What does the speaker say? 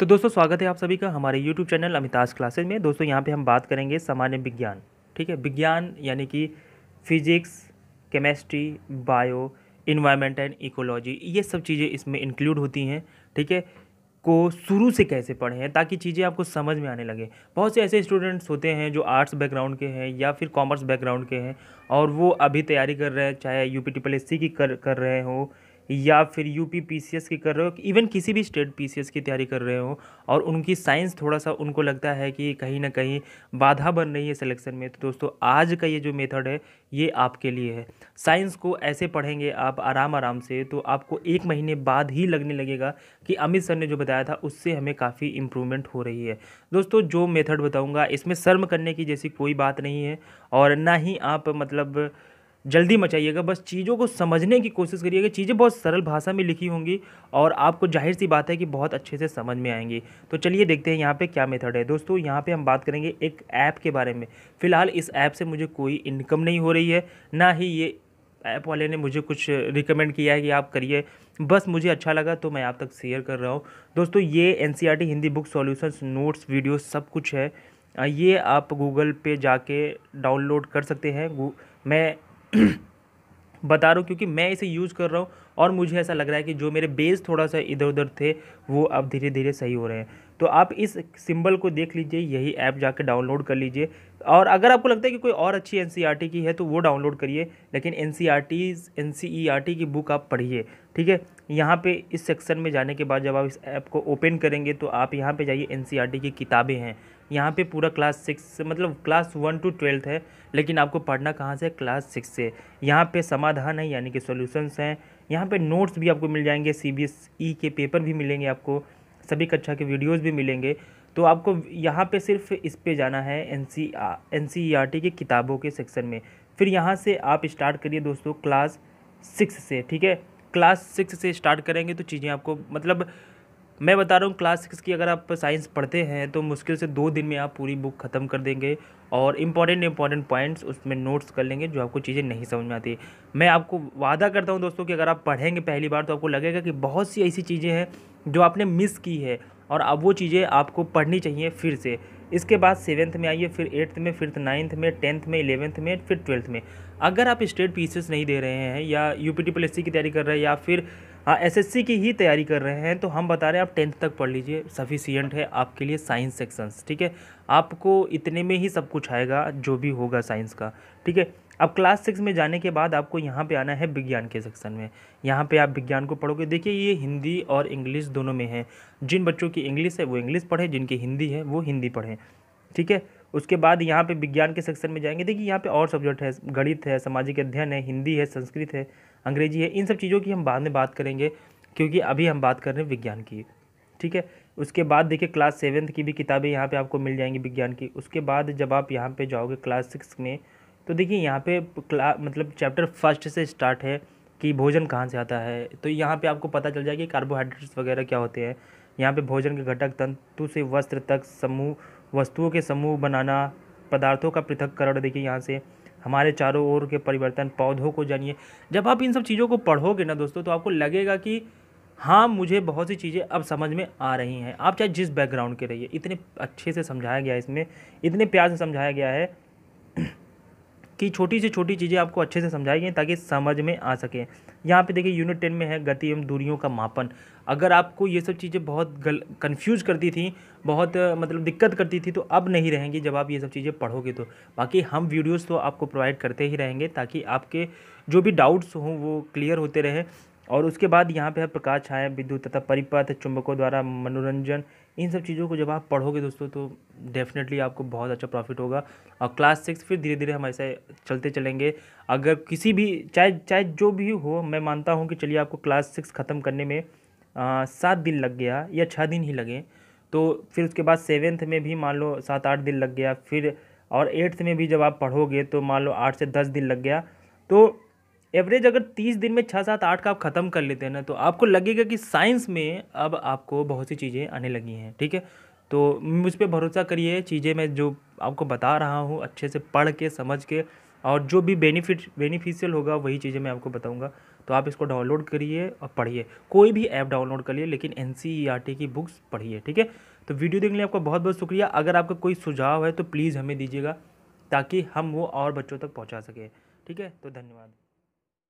तो दोस्तों स्वागत है आप सभी का हमारे YouTube चैनल अमिताज क्लासेज में। दोस्तों यहाँ पे हम बात करेंगे सामान्य विज्ञान। ठीक है, विज्ञान यानी कि physics, chemistry, bio, environment and ecology, ये सब चीज़ें इसमें इंक्लूड होती हैं। ठीक है, को शुरू से कैसे पढ़ें हैं ताकि चीज़ें आपको समझ में आने लगे। बहुत से ऐसे स्टूडेंट्स होते हैं जो आर्ट्स बैकग्राउंड के हैं या फिर कॉमर्स बैकग्राउंड के हैं और वो अभी तैयारी कर रहे हैं, चाहे यूपी की कर रहे हो या फिर यूपी पीसीएस की कर रहे हो, इवन किसी भी स्टेट पीसीएस की तैयारी कर रहे हो और उनकी साइंस थोड़ा सा उनको लगता है कि कहीं ना कहीं बाधा बन रही है सिलेक्शन में। तो दोस्तों आज का ये जो मेथड है ये आपके लिए है। साइंस को ऐसे पढ़ेंगे आप आराम आराम से तो आपको 1 महीने बाद ही लगने लगेगा कि अमित सर ने जो बताया था उससे हमें काफ़ी इम्प्रूवमेंट हो रही है। दोस्तों जो मेथड बताऊंगा इसमें शर्म करने की जैसी कोई बात नहीं है और ना ही आप मतलब जल्दी मचाइएगा, बस चीज़ों को समझने की कोशिश करिएगा। चीज़ें बहुत सरल भाषा में लिखी होंगी और आपको जाहिर सी बात है कि बहुत अच्छे से समझ में आएंगी। तो चलिए देखते हैं यहाँ पे क्या मेथड है। दोस्तों यहाँ पे हम बात करेंगे एक ऐप के बारे में। फ़िलहाल इस ऐप से मुझे कोई इनकम नहीं हो रही है, ना ही ये ऐप वाले ने मुझे कुछ रिकमेंड किया है कि आप करिए, बस मुझे अच्छा लगा तो मैं आप तक शेयर कर रहा हूँ। दोस्तों ये NCERT Hindi book solutions, notes, video सब कुछ है। ये आप गूगल पे जाके डाउनलोड कर सकते हैं। मैं बता रहा हूँ क्योंकि मैं इसे यूज़ कर रहा हूँ और मुझे ऐसा लग रहा है कि जो मेरे बेस थोड़ा सा इधर उधर थे वो अब धीरे धीरे सही हो रहे हैं। तो आप इस सिंबल को देख लीजिए, यही ऐप जाके डाउनलोड कर लीजिए। और अगर आपको लगता है कि कोई और अच्छी एनसीईआरटी की है तो वो डाउनलोड करिए, लेकिन एनसीईआरटी की बुक आप पढ़िए। ठीक है, यहाँ पे इस सेक्शन में जाने के बाद जब आप इस ऐप को ओपन करेंगे तो आप यहाँ पे जाइए, एनसीईआरटी की किताबें हैं यहाँ पे। पूरा क्लास 6 मतलब क्लास 1 to 12 है, लेकिन आपको पढ़ना कहाँ से? क्लास 6 से। यहाँ पे समाधान है यानी कि सॉल्यूशंस हैं। यहाँ पे नोट्स भी आपको मिल जाएंगे, सीबीएसई के पेपर भी मिलेंगे आपको, सभी कक्षा के वीडियोस भी मिलेंगे। तो आपको यहाँ पे सिर्फ इस पे जाना है एनसीईआरटी की किताबों के सेक्शन में। फिर यहाँ से आप स्टार्ट करिए दोस्तों क्लास 6 से। ठीक है, क्लास 6 से स्टार्ट करेंगे तो चीज़ें आपको मतलब मैं बता रहा हूँ क्लास 6 की अगर आप साइंस पढ़ते हैं तो मुश्किल से 2 दिन में आप पूरी बुक ख़त्म कर देंगे और इम्पॉर्टेंट पॉइंट्स उसमें नोट्स कर लेंगे जो आपको चीज़ें नहीं समझ में आती। मैं आपको वादा करता हूँ दोस्तों कि अगर आप पढ़ेंगे पहली बार तो आपको लगेगा कि बहुत सी ऐसी चीज़ें हैं जो आपने मिस की है और अब वो चीज़ें आपको पढ़नी चाहिए फिर से। इसके बाद 7th में आइए, फिर 8th में, फिर 9th में, 10th में, 11th में, फिर 12th में। अगर आप स्टेट पीसीएस नहीं दे रहे हैं या यूपीटीपीएससी की तैयारी कर रहे हैं या फिर एसएससी की ही तैयारी कर रहे हैं तो हम बता रहे हैं आप 10th तक पढ़ लीजिए, सफिशियंट है आपके लिए साइंस सेक्शंस। ठीक है, आपको इतने में ही सब कुछ आएगा जो भी होगा साइंस का। ठीक है, अब क्लास 6 में जाने के बाद आपको यहाँ पे आना है विज्ञान के सेक्शन में। यहाँ पे आप विज्ञान को पढ़ोगे। देखिए ये हिंदी और इंग्लिश दोनों में है। जिन बच्चों की इंग्लिश है वो इंग्लिश पढ़ें, जिनकी हिंदी है वो हिंदी पढ़ें। ठीक है, उसके बाद यहाँ पे विज्ञान के सेक्शन में जाएंगे। देखिए यहाँ पे और सब्जेक्ट है, गणित है, सामाजिक अध्ययन है, हिंदी है, संस्कृत है, अंग्रेजी है। इन सब चीज़ों की हम बाद में बात करेंगे क्योंकि अभी हम बात कर रहे हैं विज्ञान की। ठीक है, उसके बाद देखिए क्लास 7th की भी किताबें यहाँ पे आपको मिल जाएंगी विज्ञान की। उसके बाद जब आप यहाँ पे जाओगे क्लास 6 में तो देखिए यहाँ पे मतलब चैप्टर 1 से स्टार्ट है कि भोजन कहाँ से आता है। तो यहाँ पे आपको पता चल जाएगा कि कार्बोहाइड्रेट्स वगैरह क्या होते हैं। यहाँ पे भोजन के घटक, तंतु से वस्त्र तक, समूह वस्तुओं के समूह बनाना, पदार्थों का पृथक्करण, देखिए यहाँ से हमारे चारों ओर के परिवर्तन, पौधों को जानिए। जब आप इन सब चीज़ों को पढ़ोगे ना दोस्तों तो आपको लगेगा कि हाँ मुझे बहुत सी चीज़ें अब समझ में आ रही हैं। आप चाहे जिस बैकग्राउंड के रहिए, इतने अच्छे से समझाया गया है इसमें, इतने प्यार से समझाया गया है कि छोटी से छोटी चीज़ें आपको अच्छे से समझाई गई ताकि समझ में आ सके। यहाँ पे देखिए यूनिट 10 में है गति एवं दूरियों का मापन। अगर आपको ये सब चीज़ें बहुत कंफ्यूज करती थी, बहुत मतलब दिक्कत करती थी, तो अब नहीं रहेंगी जब आप ये सब चीज़ें पढ़ोगे तो। बाकी हम वीडियोस तो आपको प्रोवाइड करते ही रहेंगे ताकि आपके जो भी डाउट्स हों वो क्लियर होते रहें। और उसके बाद यहाँ पे है प्रकाश, छाया, विद्युत तथा परिपथ, चुंबकों द्वारा मनोरंजन। इन सब चीज़ों को जब आप पढ़ोगे दोस्तों तो डेफिनेटली आपको बहुत अच्छा प्रॉफिट होगा। और क्लास 6 फिर धीरे धीरे हम ऐसे चलते चलेंगे। अगर किसी भी चाहे चाहे जो भी हो, मैं मानता हूँ कि चलिए आपको क्लास 6 ख़त्म करने में 7 दिन लग गया या 6 दिन ही लगे, तो फिर उसके बाद 7th में भी मान लो 7-8 दिन लग गया, फिर और 8th में भी जब आप पढ़ोगे तो मान लो 8 से 10 दिन लग गया। तो एवरेज अगर 30 दिन में 6-7-8 का आप ख़त्म कर लेते हैं ना तो आपको लगेगा कि साइंस में अब आपको बहुत सी चीज़ें आने लगी हैं। ठीक है, तो मुझ पे भरोसा करिए, चीज़ें मैं जो आपको बता रहा हूँ अच्छे से पढ़ के समझ के और जो भी बेनिफिशियल होगा वही चीज़ें मैं आपको बताऊंगा। तो आप इसको डाउनलोड करिए और पढ़िए, कोई भी ऐप डाउनलोड करिए लेकिन NCERT की बुक्स पढ़िए, ठीक है। तो वीडियो देखने के लिए आपका बहुत बहुत शुक्रिया। अगर आपका कोई सुझाव है तो प्लीज़ हमें दीजिएगा ताकि हम वो और बच्चों तक पहुँचा सकें, ठीक है। तो धन्यवाद।